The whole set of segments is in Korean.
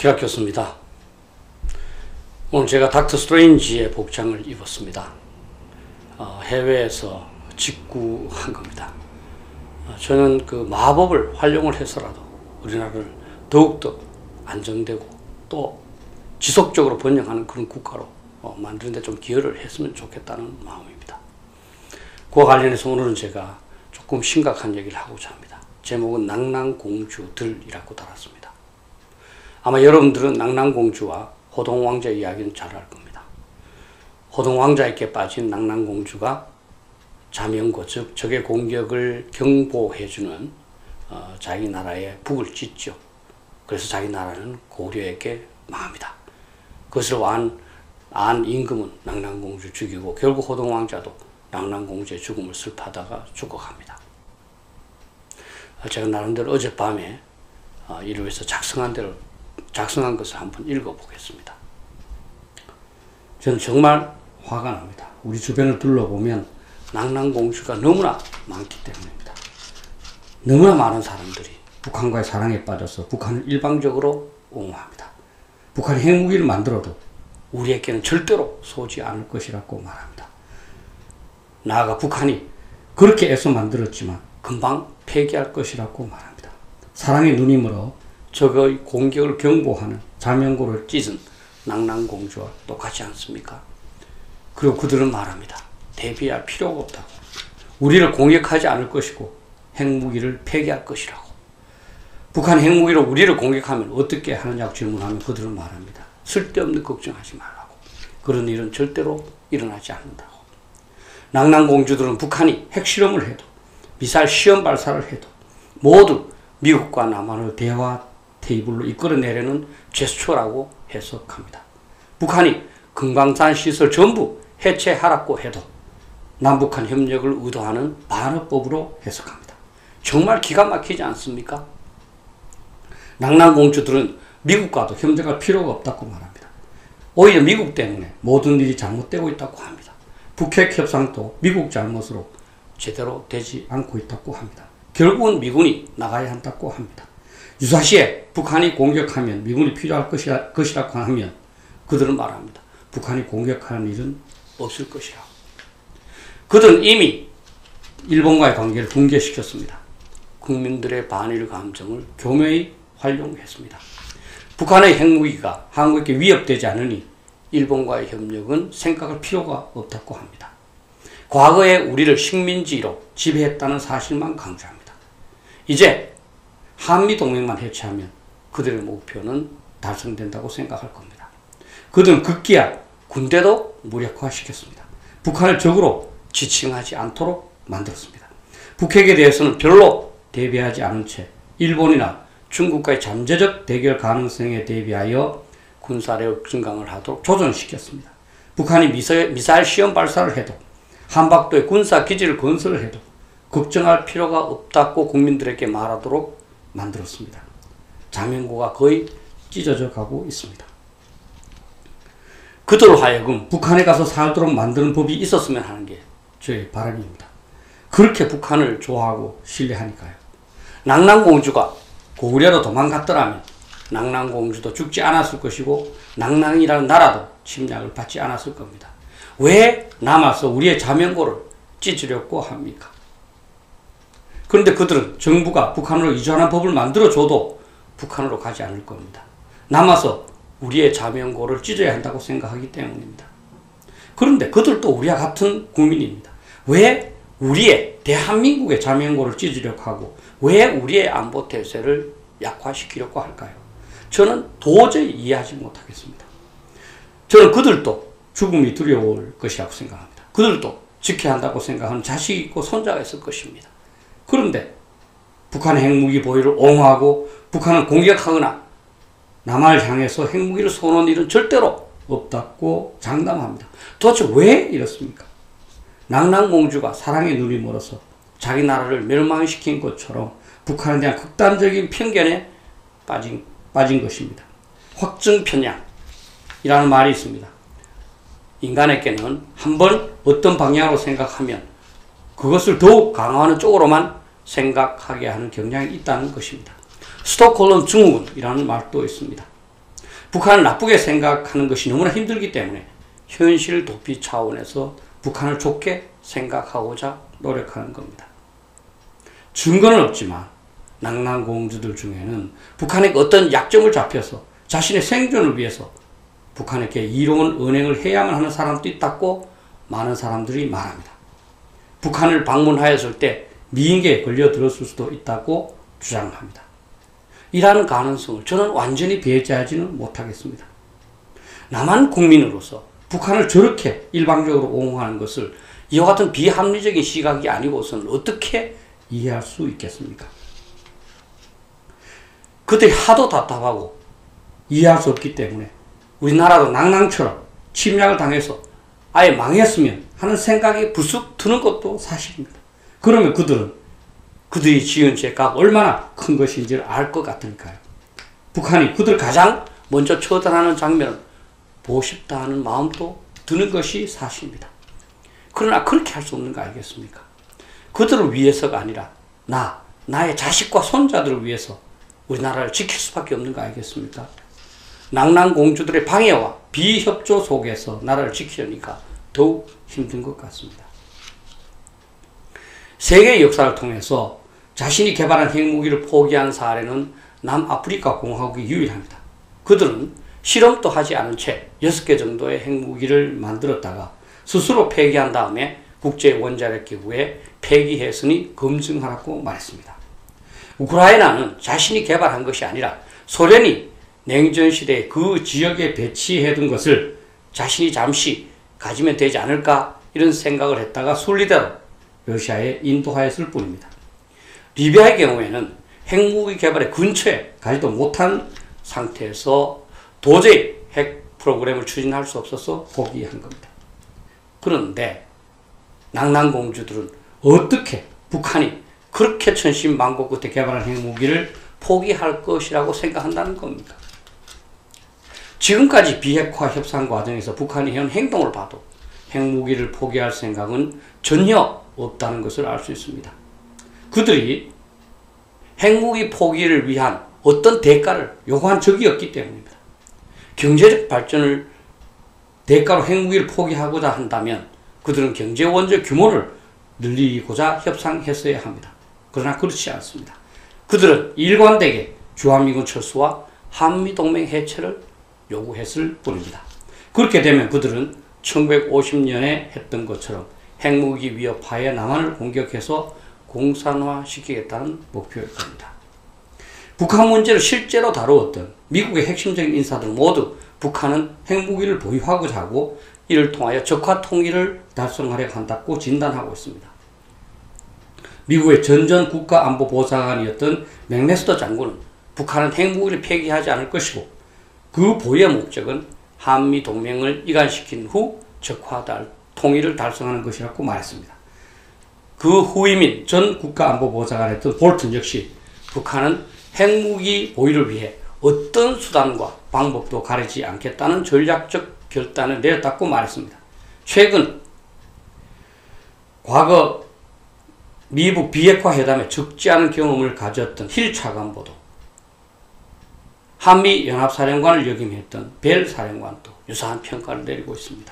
박희락 교수입니다. 오늘 제가 닥터 스트레인지의 복장을 입었습니다. 해외에서 직구한 겁니다. 저는 그 마법을 활용을 해서라도 우리나라를 더욱더 안정되고 또 지속적으로 번영하는 그런 국가로 만드는 데 좀 기여를 했으면 좋겠다는 마음입니다. 그와 관련해서 오늘은 제가 조금 심각한 얘기를 하고자 합니다. 제목은 낭낭공주들이라고 달았습니다. 아마 여러분들은 낭낭공주와 호동왕자 이야기는 잘 알 겁니다. 호동왕자에게 빠진 낭낭공주가 자명고, 즉 적의 공격을 경보해주는 자기 나라의 북을 짓죠. 그래서 자기 나라는 고려에게 망합니다. 그것을 안 임금은 낭낭공주 죽이고 결국 호동왕자도 낭낭공주의 죽음을 슬퍼하다가 죽어갑니다. 제가 나름대로 어젯밤에 이를 위해서 작성한 것을 한번 읽어보겠습니다. 저는 정말 화가 납니다. 우리 주변을 둘러보면 낭낭공주가 너무나 많기 때문입니다. 너무나 많은 사람들이 북한과의 사랑에 빠져서 북한을 일방적으로 옹호합니다. 북한이 핵무기를 만들어도 우리에게는 절대로 쏘지 않을 것이라고 말합니다. 나아가 북한이 그렇게 애써 만들었지만 금방 폐기할 것이라고 말합니다. 사랑의 눈이 멀어 적의 공격을 경보하는 자명고를 찢은 낭낭공주와 똑같지 않습니까? 그리고 그들은 말합니다. 대비할 필요가 없다고. 우리를 공격하지 않을 것이고 핵무기를 폐기할 것이라고. 북한 핵무기로 우리를 공격하면 어떻게 하느냐고 질문하면 그들은 말합니다. 쓸데없는 걱정하지 말라고. 그런 일은 절대로 일어나지 않는다고. 낭낭공주들은 북한이 핵실험을 해도 미사일 시험 발사를 해도 모두 미국과 남한을 대화 테이블로 이끌어내려는 제스처라고 해석합니다. 북한이 금강산 시설 전부 해체하라고 해도 남북한 협력을 의도하는 반어법으로 해석합니다. 정말 기가 막히지 않습니까? 낭낭공주들은 미국과도 협력할 필요가 없다고 말합니다. 오히려 미국 때문에 모든 일이 잘못되고 있다고 합니다. 북핵 협상도 미국 잘못으로 제대로 되지 않고 있다고 합니다. 결국은 미군이 나가야 한다고 합니다. 유사시에 북한이 공격하면 미군이 필요할 것이라고 하면 그들은 말합니다. 북한이 공격하는 일은 없을 것이라고. 그들은 이미 일본과의 관계를 붕괴시켰습니다. 국민들의 반일 감정을 교묘히 활용했습니다. 북한의 핵무기가 한국에게 위협되지 않으니 일본과의 협력은 생각할 필요가 없다고 합니다. 과거에 우리를 식민지로 지배했다는 사실만 강조합니다. 이제 한미동맹만 해체하면 그들의 목표는 달성된다고 생각할 겁니다. 그들은 급기야 군대도 무력화시켰습니다. 북한을 적으로 지칭하지 않도록 만들었습니다. 북핵에 대해서는 별로 대비하지 않은 채 일본이나 중국과의 잠재적 대결 가능성에 대비하여 군사력 증강을 하도록 조정시켰습니다. 북한이 미사일 시험 발사를 해도 한반도에 군사기지를 건설을 해도 걱정할 필요가 없다고 국민들에게 말하도록 만들었습니다. 자명고가 거의 찢어져 가고 있습니다. 그들로 하여금 북한에 가서 살도록 만드는 법이 있었으면 하는 게 저의 바람입니다. 그렇게 북한을 좋아하고 신뢰하니까요. 낭낭공주가 고구려로 도망갔더라면 낭낭공주도 죽지 않았을 것이고 낭낭이라는 나라도 침략을 받지 않았을 겁니다. 왜 남아서 우리의 자명고를 찢으려고 합니까? 그런데 그들은 정부가 북한으로 이주하는 법을 만들어줘도 북한으로 가지 않을 겁니다. 남아서 우리의 자명고를 찢어야 한다고 생각하기 때문입니다. 그런데 그들도 우리와 같은 국민입니다. 왜 우리의 대한민국의 자명고를 찢으려고 하고 왜 우리의 안보 태세를 약화시키려고 할까요? 저는 도저히 이해하지 못하겠습니다. 저는 그들도 죽음이 두려울 것이라고 생각합니다. 그들도 지켜야 한다고 생각하는 자식 있고 손자가 있을 것입니다. 그런데 북한의 핵무기 보유를 옹호하고 북한을 공격하거나 남한을 향해서 핵무기를 쏘는 일은 절대로 없다고 장담합니다. 도대체 왜 이렇습니까? 낭낭공주가 사랑의 눈이 멀어서 자기 나라를 멸망시킨 것처럼 북한에 대한 극단적인 편견에 빠진 것입니다. 확증편향이라는 말이 있습니다. 인간에게는 한번 어떤 방향으로 생각하면 그것을 더욱 강화하는 쪽으로만 생각하게 하는 경향이 있다는 것입니다. 스톡홀름 증후군이라는 말도 있습니다. 북한을 나쁘게 생각하는 것이 너무나 힘들기 때문에 현실 도피 차원에서 북한을 좋게 생각하고자 노력하는 겁니다. 증거는 없지만 낭낭공주들 중에는 북한에게 어떤 약점을 잡혀서 자신의 생존을 위해서 북한에게 이로운 언행을 해야만 하는 사람도 있다고 많은 사람들이 말합니다. 북한을 방문하였을 때 미인계에 걸려들었을 수도 있다고 주장합니다. 이러한 가능성을 저는 완전히 배제하지는 못하겠습니다. 남한 국민으로서 북한을 저렇게 일방적으로 옹호하는 것을 이와 같은 비합리적인 시각이 아니고서는 어떻게 이해할 수 있겠습니까? 그들이 하도 답답하고 이해할 수 없기 때문에 우리나라도 낭낭처럼 침략을 당해서 아예 망했으면 하는 생각이 불쑥 드는 것도 사실입니다. 그러면 그들이 지은 죄가 얼마나 큰 것인지를 알 것 같으니까요. 북한이 그들 가장 먼저 처단하는 장면을 보고 싶다 하는 마음도 드는 것이 사실입니다. 그러나 그렇게 할 수 없는 거 알겠습니까? 그들을 위해서가 아니라 나의 자식과 손자들을 위해서 우리나라를 지킬 수밖에 없는 거 알겠습니까? 낭낭공주들의 방해와 비협조 속에서 나라를 지키려니까 더욱 힘든 것 같습니다. 세계의 역사를 통해서 자신이 개발한 핵무기를 포기한 사례는 남아프리카 공화국이 유일합니다. 그들은 실험도 하지 않은 채 6개 정도의 핵무기를 만들었다가 스스로 폐기한 다음에 국제원자력기구에 폐기했으니 검증하라고 말했습니다. 우크라이나는 자신이 개발한 것이 아니라 소련이 냉전시대에 그 지역에 배치해둔 것을 자신이 잠시 가지면 되지 않을까 이런 생각을 했다가 순리대로 러시아에 인도하였을 뿐입니다. 리비아의 경우에는 핵무기 개발의 근처에 가지도 못한 상태에서 도저히 핵 프로그램을 추진할 수 없어서 포기한 겁니다. 그런데 낭낭공주들은 어떻게 북한이 그렇게 천신만고 끝에 개발한 핵무기를 포기할 것이라고 생각한다는 겁니까? 지금까지 비핵화 협상 과정에서 북한이 해온 행동을 봐도 핵무기를 포기할 생각은 전혀 없다는 것을 알 수 있습니다. 그들이 핵무기 포기를 위한 어떤 대가를 요구한 적이 없기 때문입니다. 경제적 발전을 대가로 핵무기를 포기하고자 한다면 그들은 경제원조 규모를 늘리고자 협상했어야 합니다. 그러나 그렇지 않습니다. 그들은 일관되게 주한미군 철수와 한미동맹 해체를 요구했을 뿐입니다. 그렇게 되면 그들은 1950년에 했던 것처럼 핵무기 위협하에 남한을 공격해서 공산화시키겠다는 목표일 겁니다. 북한 문제를 실제로 다루었던 미국의 핵심적인 인사들 모두 북한은 핵무기를 보유하고자 하고 이를 통하여 적화 통일을 달성하려고 한다고 진단하고 있습니다. 미국의 전전 국가안보보좌관이었던 맥레스터 장군은 북한은 핵무기를 폐기하지 않을 것이고 그 보유의 목적은 한미동맹을 이간시킨 후 적화 통일을 달성하는 것이라고 말했습니다. 그 후임인 전 국가안보보좌관이었던 볼튼 역시 북한은 핵무기 보유를 위해 어떤 수단과 방법도 가리지 않겠다는 전략적 결단을 내렸다고 말했습니다. 최근 과거 미북 비핵화 회담에 적지 않은 경험을 가졌던 힐 차관보도 한미 연합사령관을 역임했던 벨 사령관도 유사한 평가를 내리고 있습니다.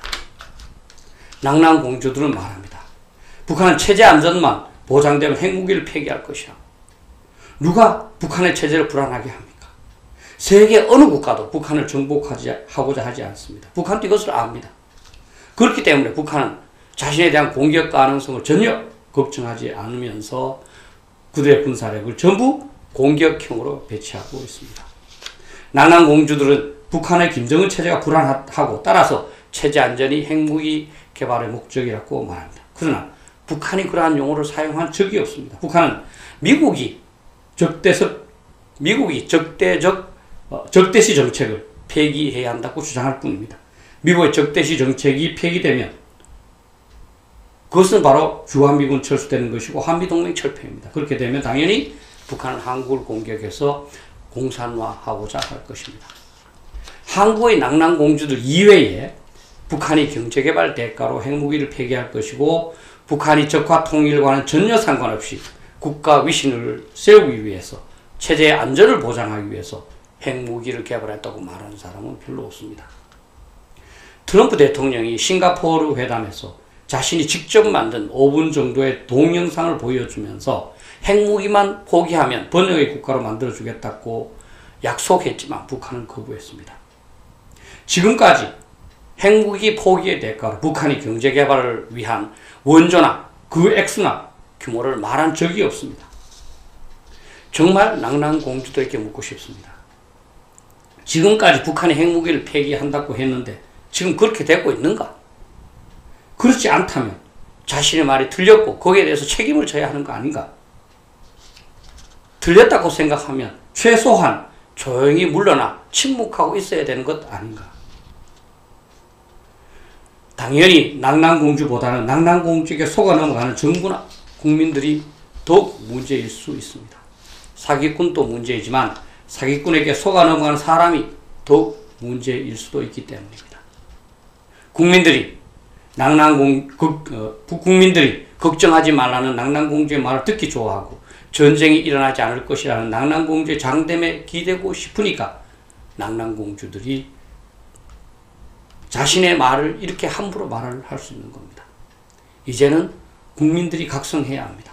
낭낭공주들은 말합니다. 북한은 체제 안전만 보장되면 핵무기를 폐기할 것이라. 누가 북한의 체제를 불안하게 합니까? 세계 어느 국가도 북한을 정복하고자 하지 않습니다. 북한도 이것을 압니다. 그렇기 때문에 북한은 자신에 대한 공격 가능성을 전혀 걱정하지 않으면서 그들의 군사력을 전부 공격형으로 배치하고 있습니다. 낭낭공주들은 북한의 김정은 체제가 불안하고 따라서 체제 안전이 핵무기 개발의 목적이라고 말합니다. 그러나 북한이 그러한 용어를 사용한 적이 없습니다. 북한은 미국이 적대시 정책을 폐기해야 한다고 주장할 뿐입니다. 미국의 적대시 정책이 폐기되면 그것은 바로 주한미군 철수되는 것이고 한미동맹 철폐입니다. 그렇게 되면 당연히 북한은 한국을 공격해서 공산화하고자 할 것입니다. 한국의 낭낭공주들 이외에 북한이 경제개발 대가로 핵무기를 폐기할 것이고 북한이 적화 통일과는 전혀 상관없이 국가 위신을 세우기 위해서 체제의 안전을 보장하기 위해서 핵무기를 개발했다고 말하는 사람은 별로 없습니다. 트럼프 대통령이 싱가포르 회담에서 자신이 직접 만든 5분 정도의 동영상을 보여주면서 핵무기만 포기하면 번영의 국가로 만들어주겠다고 약속했지만 북한은 거부했습니다. 지금까지 핵무기 포기의 대가로 북한이 경제개발을 위한 원조나 그 액수나 규모를 말한 적이 없습니다. 정말 낭낭공주들에게 묻고 싶습니다. 지금까지 북한이 핵무기를 폐기한다고 했는데 지금 그렇게 되고 있는가? 그렇지 않다면 자신의 말이 틀렸고 거기에 대해서 책임을 져야 하는 거 아닌가? 틀렸다고 생각하면 최소한 조용히 물러나 침묵하고 있어야 되는 것 아닌가? 당연히 낭낭공주보다는 낭낭공주에게 속아 넘어가는 정부나 국민들이 더욱 문제일 수 있습니다. 사기꾼도 문제이지만 사기꾼에게 속아 넘어가는 사람이 더욱 문제일 수도 있기 때문입니다. 국민들이 걱정하지 말라는 낭낭공주의 말을 듣기 좋아하고 전쟁이 일어나지 않을 것이라는 낭낭공주의 장담에 기대고 싶으니까 낭낭공주들이 자신의 말을 이렇게 함부로 말을 할 수 있는 겁니다. 이제는 국민들이 각성해야 합니다.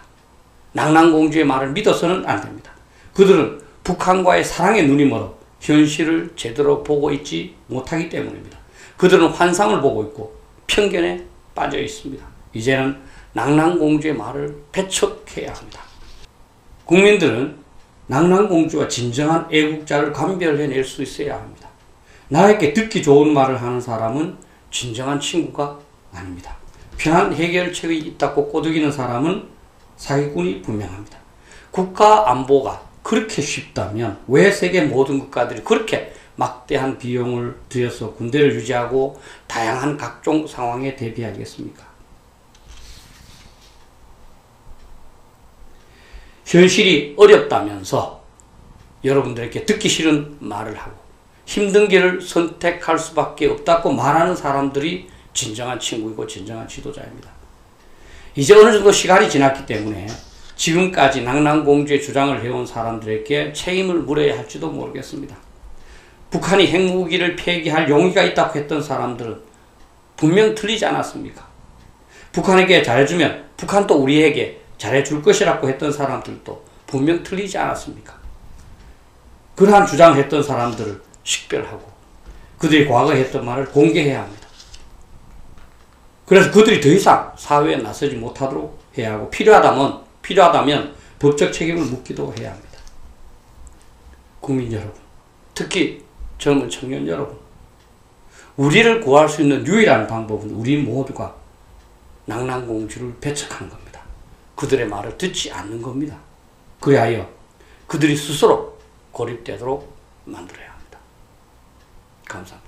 낭낭공주의 말을 믿어서는 안 됩니다. 그들은 북한과의 사랑의 눈이 멀어 현실을 제대로 보고 있지 못하기 때문입니다. 그들은 환상을 보고 있고 편견에 빠져 있습니다. 이제는 낭낭공주의 말을 배척해야 합니다. 국민들은 낭낭공주와 진정한 애국자를 감별해낼 수 있어야 합니다. 나에게 듣기 좋은 말을 하는 사람은 진정한 친구가 아닙니다. 편한 해결책이 있다고 꼬드기는 사람은 사기꾼이 분명합니다. 국가 안보가 그렇게 쉽다면 왜 세계 모든 국가들이 그렇게 막대한 비용을 들여서 군대를 유지하고 다양한 각종 상황에 대비하겠습니까? 현실이 어렵다면서 여러분들에게 듣기 싫은 말을 하고 힘든 길을 선택할 수밖에 없다고 말하는 사람들이 진정한 친구이고 진정한 지도자입니다. 이제 어느 정도 시간이 지났기 때문에 지금까지 낭낭공주의 주장을 해온 사람들에게 책임을 물어야 할지도 모르겠습니다. 북한이 핵무기를 폐기할 용의가 있다고 했던 사람들은 분명 틀리지 않았습니까? 북한에게 잘해주면 북한도 우리에게 잘해줄 것이라고 했던 사람들도 분명 틀리지 않았습니까? 그러한 주장을 했던 사람들을 식별하고 그들이 과거에 했던 말을 공개해야 합니다. 그래서 그들이 더 이상 사회에 나서지 못하도록 해야 하고 필요하다면 법적 책임을 묻기도 해야 합니다. 국민 여러분, 특히 젊은 청년 여러분, 우리를 구할 수 있는 유일한 방법은 우리 모두가 낭낭공주를 배척하는 겁니다. 그들의 말을 듣지 않는 겁니다. 그리하여 그들이 스스로 고립되도록 만들어야 합니다. 감사합니다.